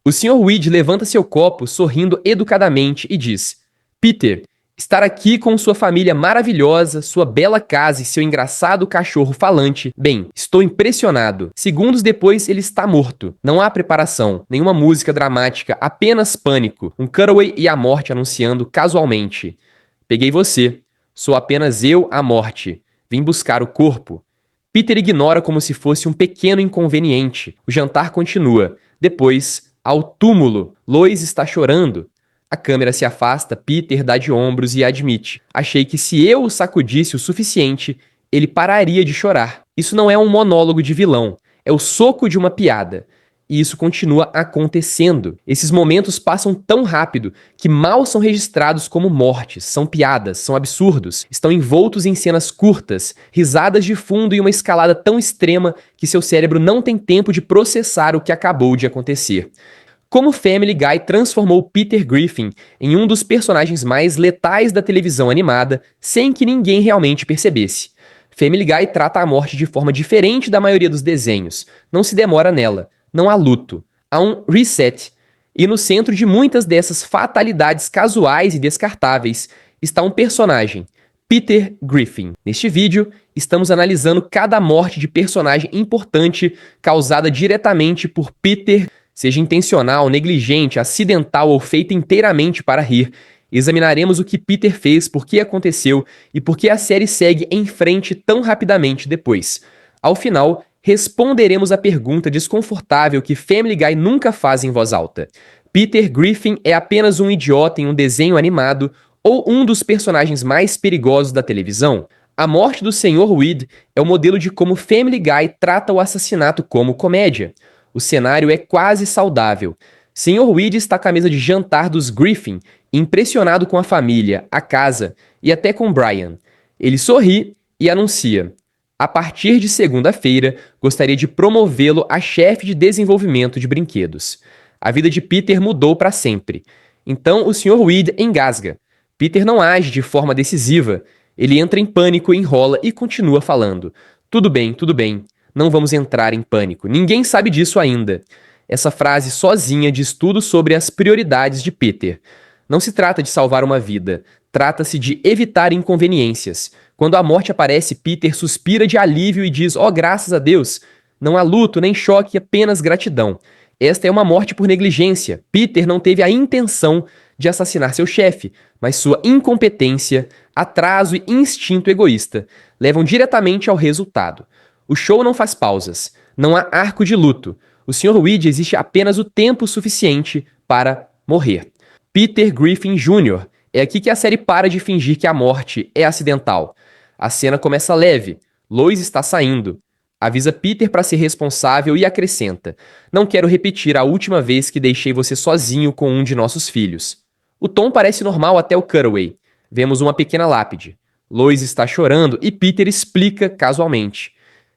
O Sr. Weed levanta seu copo, sorrindo educadamente, e diz: Peter, estar aqui com sua família maravilhosa, sua bela casa e seu engraçado cachorro falante. Bem, estou impressionado. Segundos depois, ele está morto. Não há preparação, nenhuma música dramática, apenas pânico. Um cutaway e a morte anunciando casualmente: Peguei você. Sou apenas eu, a morte. Vim buscar o corpo. Peter ignora como se fosse um pequeno inconveniente. O jantar continua. Depois, ao túmulo. Lois está chorando. A câmera se afasta, Peter dá de ombros e admite: Achei que se eu o sacudisse o suficiente, ele pararia de chorar. Isso não é um monólogo de vilão, é o soco de uma piada. E isso continua acontecendo. Esses momentos passam tão rápido que mal são registrados como mortes, são piadas, são absurdos, estão envoltos em cenas curtas, risadas de fundo e uma escalada tão extrema que seu cérebro não tem tempo de processar o que acabou de acontecer. Como Family Guy transformou Peter Griffin em um dos personagens mais letais da televisão animada sem que ninguém realmente percebesse. Family Guy trata a morte de forma diferente da maioria dos desenhos, não se demora nela. Não há luto, há um reset. E no centro de muitas dessas fatalidades casuais e descartáveis está um personagem, Peter Griffin. Neste vídeo, estamos analisando cada morte de personagem importante causada diretamente por Peter, seja intencional, negligente, acidental ou feita inteiramente para rir. Examinaremos o que Peter fez, por que aconteceu e por que a série segue em frente tão rapidamente depois. Ao final, responderemos a pergunta desconfortável que Family Guy nunca faz em voz alta. Peter Griffin é apenas um idiota em um desenho animado ou um dos personagens mais perigosos da televisão? A morte do Sr. Weed é o modelo de como Family Guy trata o assassinato como comédia. O cenário é quase saudável. Sr. Weed está com a mesa de jantar dos Griffin, impressionado com a família, a casa e até com Brian. Ele sorri e anuncia: a partir de segunda-feira, gostaria de promovê-lo a chefe de desenvolvimento de brinquedos. A vida de Peter mudou para sempre. Então o Sr. Weed engasga. Peter não age de forma decisiva. Ele entra em pânico, enrola e continua falando. Tudo bem, tudo bem. Não vamos entrar em pânico. Ninguém sabe disso ainda. Essa frase sozinha diz tudo sobre as prioridades de Peter. Não se trata de salvar uma vida. Trata-se de evitar inconveniências. Quando a morte aparece, Peter suspira de alívio e diz: "Oh, graças a Deus!" Não há luto nem choque, apenas gratidão. Esta é uma morte por negligência. Peter não teve a intenção de assassinar seu chefe, mas sua incompetência, atraso e instinto egoísta levam diretamente ao resultado. O show não faz pausas. Não há arco de luto. O Sr. Weed existe apenas o tempo suficiente para morrer. Peter Griffin Jr. É aqui que a série para de fingir que a morte é acidental. A cena começa leve. Lois está saindo. Avisa Peter para ser responsável e acrescenta: "Não quero repetir a última vez que deixei você sozinho com um de nossos filhos." O tom parece normal até o cutaway. Vemos uma pequena lápide. Lois está chorando e Peter explica casualmente: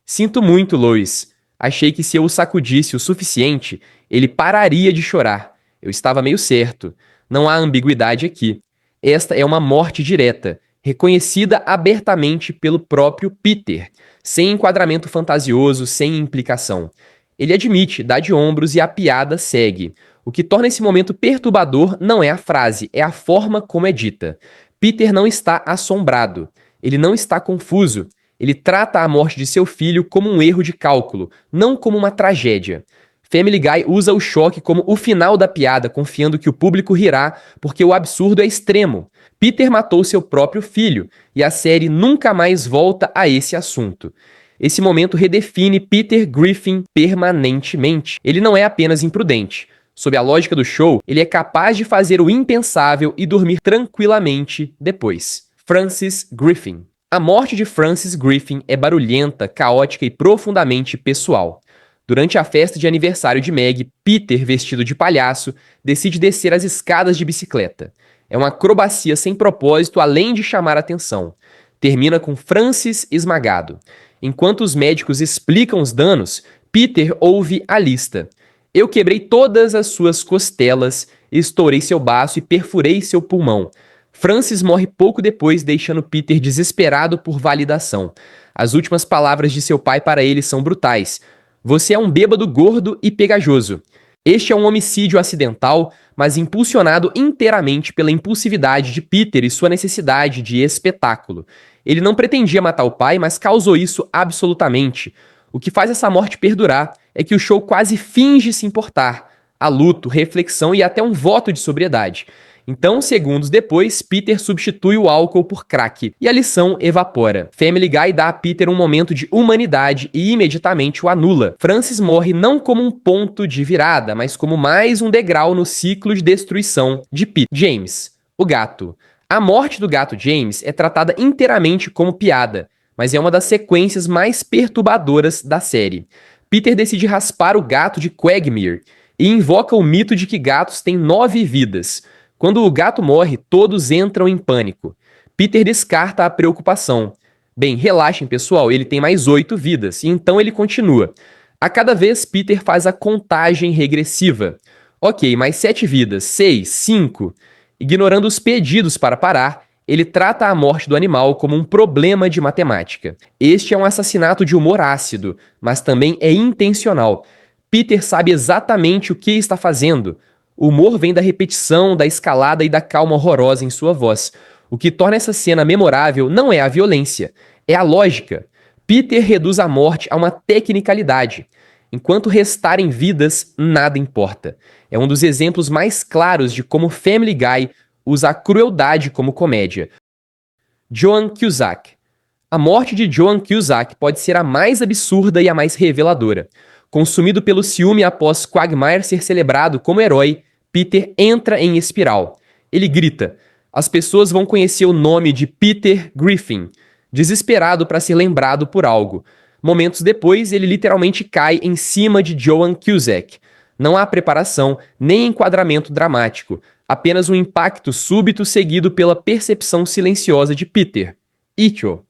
"Sinto muito, Lois. Achei que se eu o sacudisse o suficiente, ele pararia de chorar. Eu estava meio certo. Não há ambiguidade aqui. Esta é uma morte direta, reconhecida abertamente pelo próprio Peter, sem enquadramento fantasioso, sem implicação. Ele admite, dá de ombros e a piada segue. O que torna esse momento perturbador não é a frase, é a forma como é dita. Peter não está assombrado. Ele não está confuso. Ele trata a morte de seu filho como um erro de cálculo, não como uma tragédia. Family Guy usa o choque como o final da piada, confiando que o público rirá porque o absurdo é extremo. Peter matou seu próprio filho, e a série nunca mais volta a esse assunto. Esse momento redefine Peter Griffin permanentemente. Ele não é apenas imprudente. Sob a lógica do show, ele é capaz de fazer o impensável e dormir tranquilamente depois. Francis Griffin. A morte de Francis Griffin é barulhenta, caótica e profundamente pessoal. Durante a festa de aniversário de Meg, Peter, vestido de palhaço, decide descer as escadas de bicicleta. É uma acrobacia sem propósito, além de chamar atenção. Termina com Francis esmagado. Enquanto os médicos explicam os danos, Peter ouve a lista. Eu quebrei todas as suas costelas, estourei seu baço e perfurei seu pulmão. Francis morre pouco depois, deixando Peter desesperado por validação. As últimas palavras de seu pai para ele são brutais. Você é um bêbado gordo e pegajoso. Este é um homicídio acidental, mas impulsionado inteiramente pela impulsividade de Peter e sua necessidade de espetáculo. Ele não pretendia matar o pai, mas causou isso absolutamente. O que faz essa morte perdurar é que o show quase finge se importar. Há luto, reflexão e até um voto de sobriedade. Então, segundos depois, Peter substitui o álcool por crack e a lição evapora. Family Guy dá a Peter um momento de humanidade e imediatamente o anula. Francis morre não como um ponto de virada, mas como mais um degrau no ciclo de destruição de Peter. James, o gato. A morte do gato James é tratada inteiramente como piada, mas é uma das sequências mais perturbadoras da série. Peter decide raspar o gato de Quagmire e invoca o mito de que gatos têm 9 vidas. Quando o gato morre, todos entram em pânico. Peter descarta a preocupação. Bem, relaxem, pessoal, ele tem mais 8 vidas, e então ele continua. A cada vez, Peter faz a contagem regressiva. Ok, mais 7 vidas, 6, 5. Ignorando os pedidos para parar, ele trata a morte do animal como um problema de matemática. Este é um assassinato de humor ácido, mas também é intencional. Peter sabe exatamente o que está fazendo. O humor vem da repetição, da escalada e da calma horrorosa em sua voz. O que torna essa cena memorável não é a violência, é a lógica. Peter reduz a morte a uma tecnicalidade. Enquanto restarem vidas, nada importa. É um dos exemplos mais claros de como Family Guy usa a crueldade como comédia. Joan Cusack. A morte de Joan Cusack pode ser a mais absurda e a mais reveladora. Consumido pelo ciúme após Quagmire ser celebrado como herói, Peter entra em espiral. Ele grita: as pessoas vão conhecer o nome de Peter Griffin, desesperado para ser lembrado por algo. Momentos depois, ele literalmente cai em cima de Joan Cusack. Não há preparação, nem enquadramento dramático, apenas um impacto súbito seguido pela percepção silenciosa de Peter. Icho.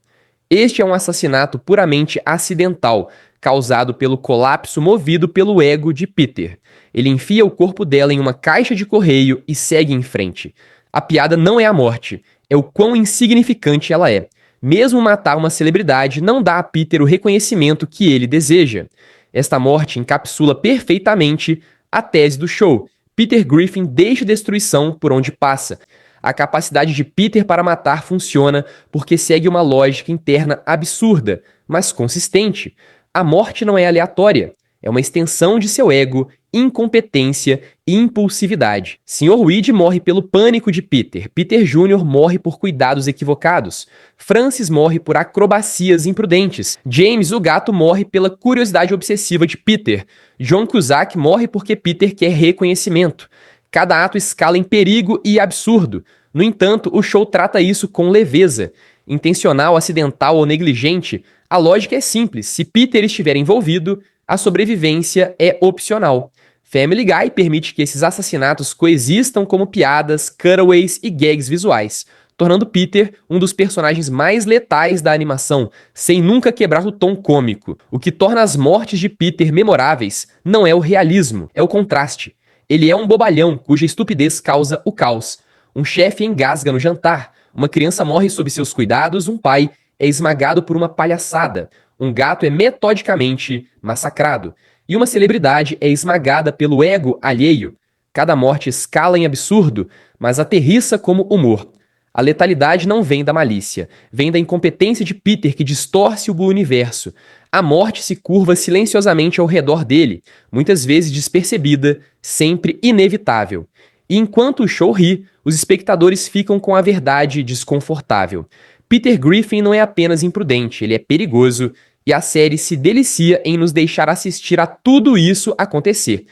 Este é um assassinato puramente acidental, causado pelo colapso movido pelo ego de Peter. Ele enfia o corpo dela em uma caixa de correio e segue em frente. A piada não é a morte, é o quão insignificante ela é. Mesmo matar uma celebridade não dá a Peter o reconhecimento que ele deseja. Esta morte encapsula perfeitamente a tese do show. Peter Griffin deixa destruição por onde passa. A capacidade de Peter para matar funciona porque segue uma lógica interna absurda, mas consistente. A morte não é aleatória, é uma extensão de seu ego, incompetência e impulsividade. Sr. Weed morre pelo pânico de Peter. Peter Jr. morre por cuidados equivocados. Francis morre por acrobacias imprudentes. James, o gato, morre pela curiosidade obsessiva de Peter. John Cusack morre porque Peter quer reconhecimento. Cada ato escala em perigo e absurdo. No entanto, o show trata isso com leveza. Intencional, acidental ou negligente, a lógica é simples. Se Peter estiver envolvido, a sobrevivência é opcional. Family Guy permite que esses assassinatos coexistam como piadas, cutaways e gags visuais, tornando Peter um dos personagens mais letais da animação, sem nunca quebrar o tom cômico. O que torna as mortes de Peter memoráveis não é o realismo, é o contraste. Ele é um bobalhão cuja estupidez causa o caos. Um chefe engasga no jantar, uma criança morre sob seus cuidados, um pai é esmagado por uma palhaçada, um gato é metodicamente massacrado, e uma celebridade é esmagada pelo ego alheio. Cada morte escala em absurdo, mas aterrissa como humor. A letalidade não vem da malícia, vem da incompetência de Peter que distorce o universo. A morte se curva silenciosamente ao redor dele, muitas vezes despercebida, sempre inevitável. E enquanto o show ri, os espectadores ficam com a verdade desconfortável. Peter Griffin não é apenas imprudente, ele é perigoso, e a série se delicia em nos deixar assistir a tudo isso acontecer.